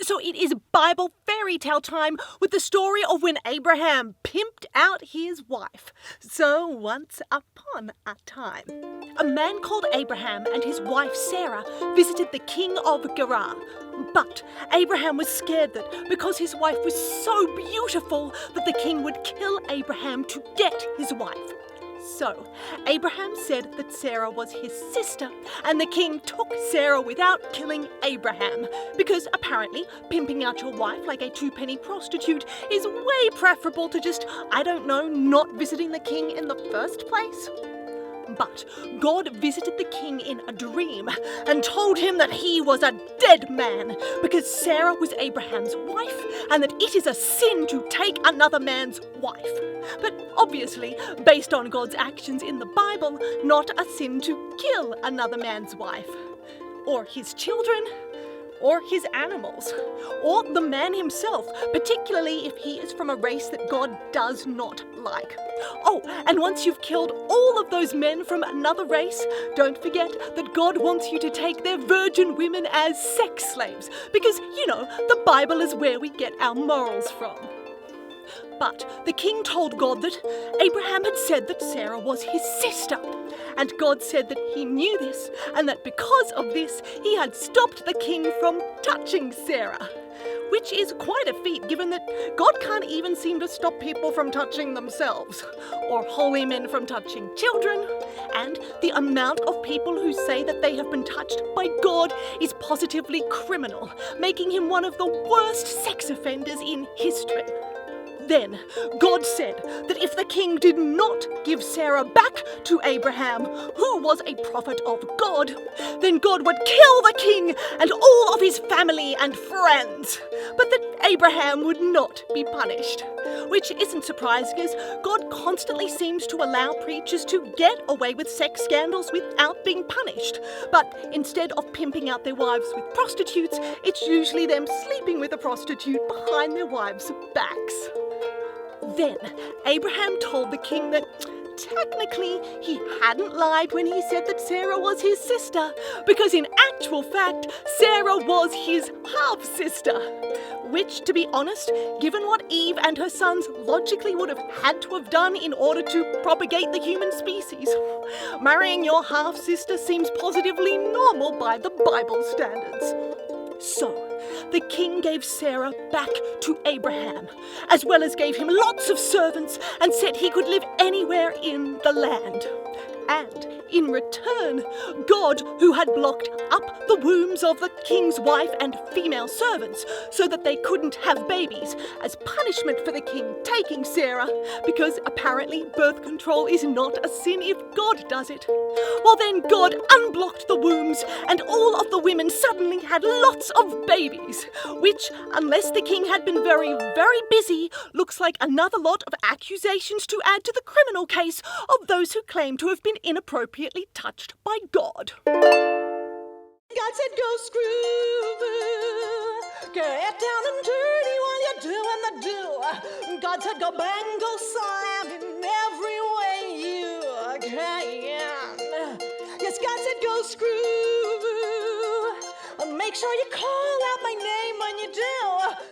So it is Bible fairy tale time with the story of when Abraham pimped out his wife. So once upon a time, a man called Abraham and his wife Sarah visited the king of Gerar. But Abraham was scared that because his wife was so beautiful that the king would kill Abraham to get his wife. So, Abraham said that Sarah was his sister, and the king took Sarah without killing Abraham, because apparently pimping out your wife like a two-penny prostitute is way preferable to just, not visiting the king in the first place. But God visited the king in a dream and told him that he was a dead man because Sarah was Abraham's wife and that it is a sin to take another man's wife. But obviously, based on God's actions in the Bible, not a sin to kill another man's wife, or his children, or his animals, or the man himself, particularly if he is from a race that God does not like. Oh, and once you've killed all of those men from another race, don't forget that God wants you to take their virgin women as sex slaves, because, the Bible is where we get our morals from. But the king told God that Abraham had said that Sarah was his sister. And God said that he knew this, and that because of this, he had stopped the king from touching Sarah. Which is quite a feat, given that God can't even seem to stop people from touching themselves, or holy men from touching children, and the amount of people who say that they have been touched by God is positively criminal, making him one of the worst sex offenders in history. Then God said that if the king did not give Sarah back to Abraham, who was a prophet of God, then God would kill the king and all of his family and friends. But that Abraham would not be punished. Which isn't surprising, as God constantly seems to allow preachers to get away with sex scandals without being punished. But instead of pimping out their wives with prostitutes, it's usually them sleeping with a prostitute behind their wives' backs. Then Abraham told the king that technically he hadn't lied when he said that Sarah was his sister, because in actual fact, Sarah was his half-sister. Which, to be honest, given what Eve and her sons logically would have had to have done in order to propagate the human species, marrying your half-sister seems positively normal by the Bible standards. So, the king gave Sarah back to Abraham, as well as gave him lots of servants and said he could live anywhere in the land. And in return, God, who had blocked up the wombs of the king's wife and female servants so that they couldn't have babies, as punishment for the king taking Sarah, because apparently birth control is not a sin if God does it. Well, then God unblocked the wombs and all of the women suddenly had lots of babies, which, unless the king had been very, very busy, looks like another lot of accusations to add to the criminal case of those who claim to have been inappropriately touched by God. God said go screw, get down and dirty while you're doing the do. God said go bang, go slam in every way you can. Yes, God said go screw, make sure you call out my name when you do.